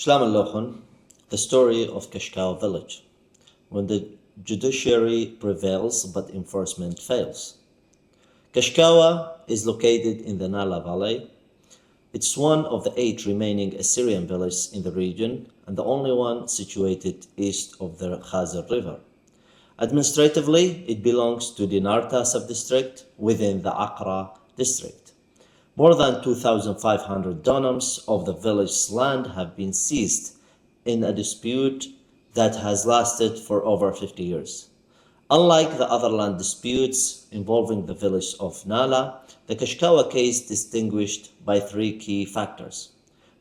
Shlam al the story of Kashkawa village. When the judiciary prevails but enforcement fails. Kashkawa is located in the Nahla Valley. It's one of the 8 remaining Assyrian villages in the region and the only one situated east of the Khazar River. Administratively, it belongs to the Narta sub-district within the Accra district. More than 2,500 dunams of the village's land have been seized in a dispute that has lasted for over 50 years. Unlike the other land disputes involving the village of Nahla, the Kashkawa case distinguished by 3 key factors.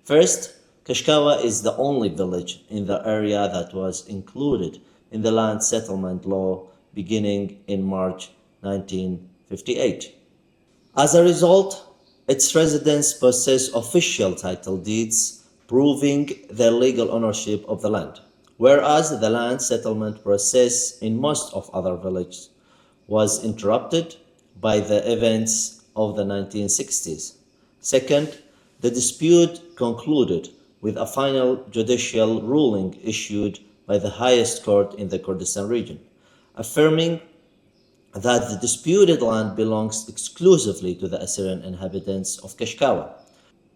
First, Kashkawa is the only village in the area that was included in the land settlement law beginning in March 1958. As a result, its residents possess official title deeds proving their legal ownership of the land, whereas the land settlement process in most of other villages was interrupted by the events of the 1960s. Second, the dispute concluded with a final judicial ruling issued by the highest court in the Kurdistan region, affirming that the disputed land belongs exclusively to the Assyrian inhabitants of Kashkawa.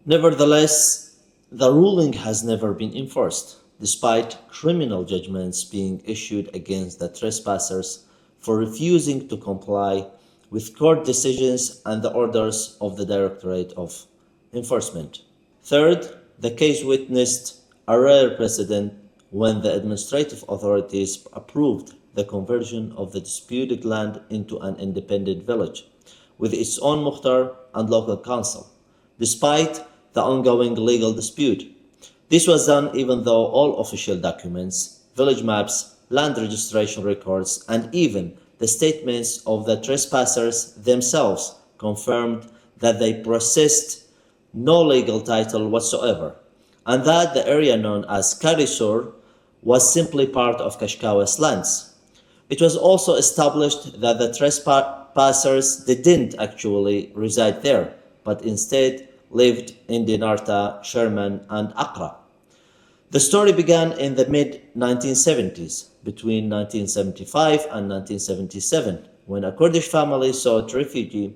Nevertheless, the ruling has never been enforced, despite criminal judgments being issued against the trespassers for refusing to comply with court decisions and the orders of the Directorate of Enforcement. Third, the case witnessed a rare precedent when the administrative authorities approved the conversion of the disputed land into an independent village, with its own mukhtar and local council, despite the ongoing legal dispute. This was done even though all official documents, village maps, land registration records, and even the statements of the trespassers themselves confirmed that they possessed no legal title whatsoever, and that the area known as Karisur was simply part of Kashkawa's lands. It was also established that the trespassers didn't actually reside there, but instead lived in Dinarta, Sherman, and Accra. The story began in the mid-1970s, between 1975 and 1977, when a Kurdish family sought refuge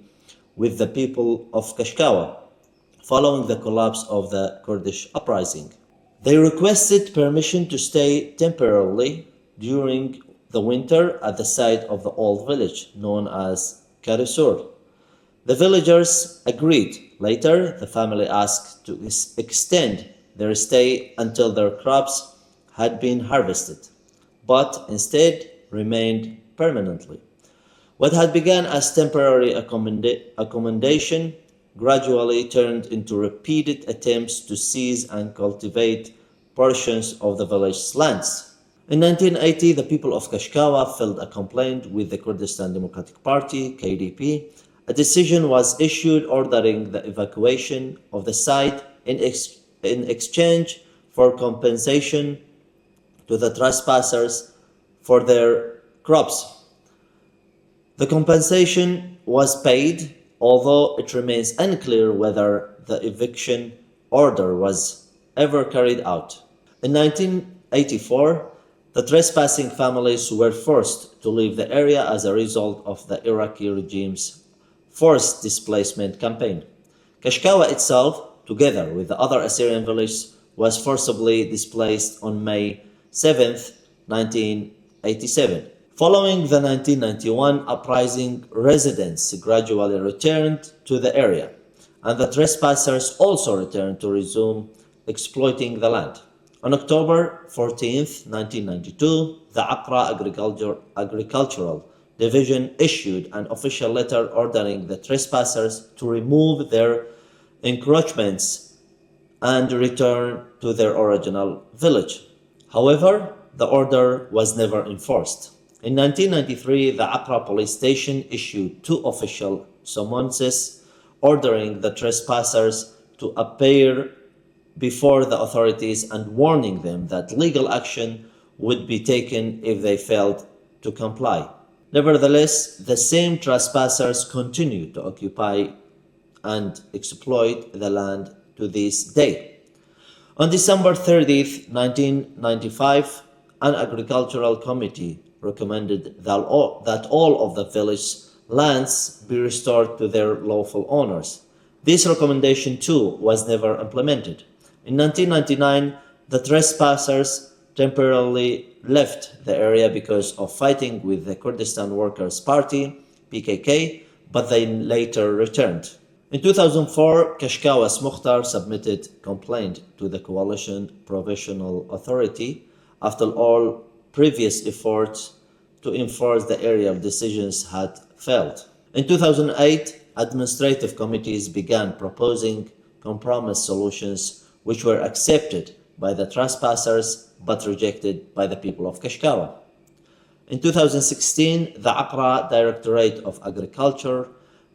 with the people of Kashkawa, following the collapse of the Kurdish uprising. They requested permission to stay temporarily during the winter at the site of the old village, known as Karisur. The villagers agreed. Later, the family asked to extend their stay until their crops had been harvested, but instead remained permanently. What had begun as temporary accommodation gradually turned into repeated attempts to seize and cultivate portions of the village's lands. In 1980, the people of Kashkawa filed a complaint with the Kurdistan Democratic Party, KDP. A decision was issued ordering the evacuation of the site in exchange for compensation to the trespassers for their crops. The compensation was paid, although it remains unclear whether the eviction order was ever carried out. In 1984, the trespassing families were forced to leave the area as a result of the Iraqi regime's forced displacement campaign. Kashkawa itself, together with the other Assyrian villages, was forcibly displaced on May 7, 1987. Following the 1991 uprising, residents gradually returned to the area, and the trespassers also returned to resume exploiting the land. On October 14, 1992, the Accra Agricultural Division issued an official letter ordering the trespassers to remove their encroachments and return to their original village. However, the order was never enforced. In 1993, the Accra police station issued 2 official summonses ordering the trespassers to appear before the authorities and warning them that legal action would be taken if they failed to comply. Nevertheless, the same trespassers continue to occupy and exploit the land to this day. On December 30th, 1995, an agricultural committee recommended that all of the village lands be restored to their lawful owners. This recommendation, too, was never implemented. In 1999, the trespassers temporarily left the area because of fighting with the Kurdistan Workers' Party, PKK, but they later returned. In 2004, Kashkawa's Mukhtar submitted complaint to the Coalition Provisional Authority after all previous efforts to enforce the area of decisions had failed. In 2008, administrative committees began proposing compromise solutions which were accepted by the trespassers but rejected by the people of Kashkawa. In 2016, the Accra Directorate of Agriculture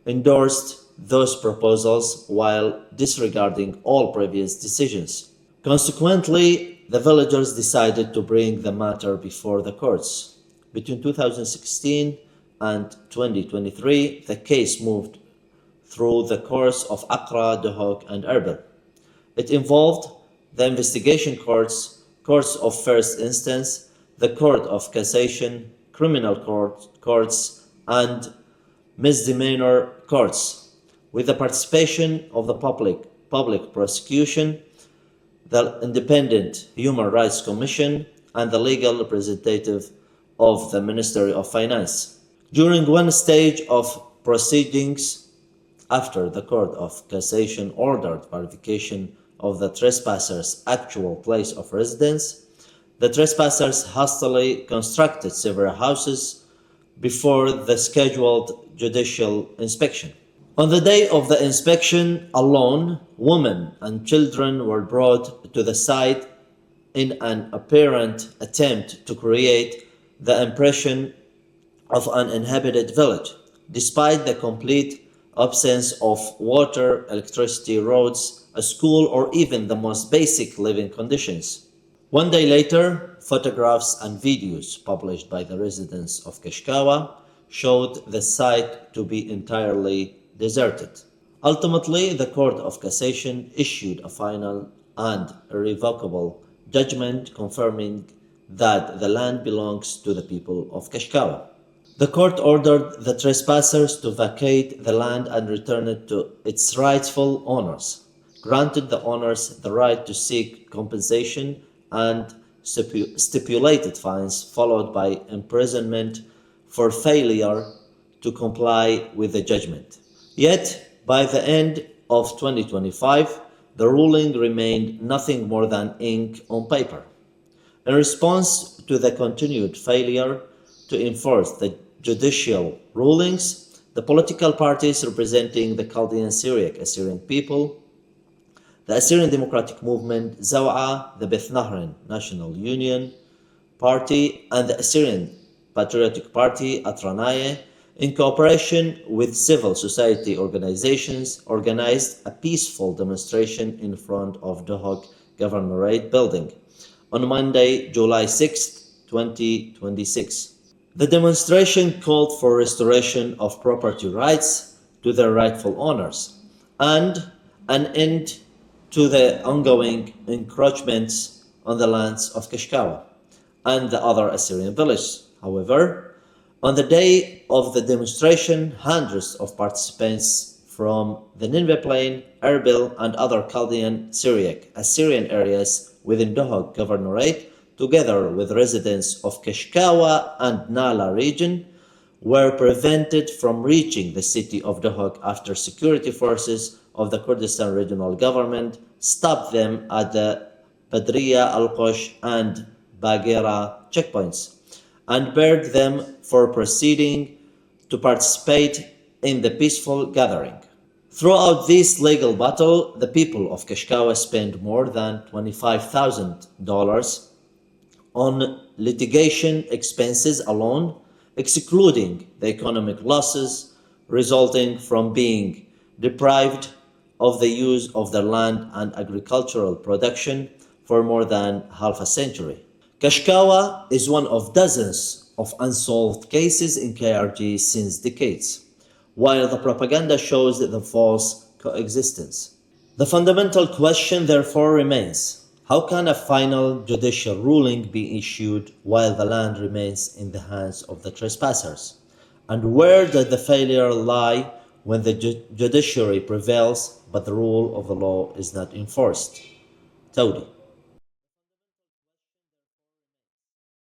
endorsed those proposals while disregarding all previous decisions. Consequently, the villagers decided to bring the matter before the courts. Between 2016 and 2023, the case moved through the courts of Accra, Duhok, and Erbil. It involved the investigation courts, courts of first instance, the Court of Cassation, criminal courts, and misdemeanor courts, with the participation of the public prosecution, the Independent Human Rights Commission, and the legal representative of the Ministry of Finance. During one stage of proceedings, after the Court of Cassation ordered verification of the trespassers' actual place of residence, the trespassers hastily constructed several houses before the scheduled judicial inspection. On the day of the inspection alone, women and children were brought to the site in an apparent attempt to create the impression of an inhabited village, despite the complete absence of water, electricity, roads, a school, or even the most basic living conditions. One day later, photographs and videos published by the residents of Kashkawa showed the site to be entirely deserted. Ultimately, the Court of Cassation issued a final and irrevocable judgment confirming that the land belongs to the people of Kashkawa. The court ordered the trespassers to vacate the land and return it to its rightful owners, granted the owners the right to seek compensation and stipulated fines, followed by imprisonment for failure to comply with the judgment. Yet, by the end of 2025, the ruling remained nothing more than ink on paper. In response to the continued failure to enforce the judicial rulings, the political parties representing the Chaldean Syriac Assyrian people, the Assyrian Democratic Movement, Zawa, the Beth Nahran National Union Party, and the Assyrian Patriotic Party, Atranaya, in cooperation with civil society organizations, organized a peaceful demonstration in front of Duhok Governorate building on Monday, July 6, 2026. The demonstration called for restoration of property rights to their rightful owners and an end to the ongoing encroachments on the lands of Kashkawa and the other Assyrian villages. However, on the day of the demonstration, hundreds of participants from the Nineveh Plain, Erbil, and other Chaldean Syriac Assyrian areas within Duhok Governorate, together with residents of Kashkawa and Nahla region, were prevented from reaching the city of Duhok after security forces of the Kurdistan Regional Government stopped them at the Badriya, Al-Qosh, and Baghera checkpoints and barred them for proceeding to participate in the peaceful gathering. Throughout this legal battle, the people of Kashkawa spent more than $25,000 on litigation expenses alone, excluding the economic losses resulting from being deprived of the use of their land and agricultural production for more than half a century. Kashkawa is one of dozens of unsolved cases in KRG since decades, while the propaganda shows the false coexistence. The fundamental question therefore remains: How can a final judicial ruling be issued while the land remains in the hands of the trespassers? And where does the failure lie when the judiciary prevails but the rule of the law is not enforced? Tawdi.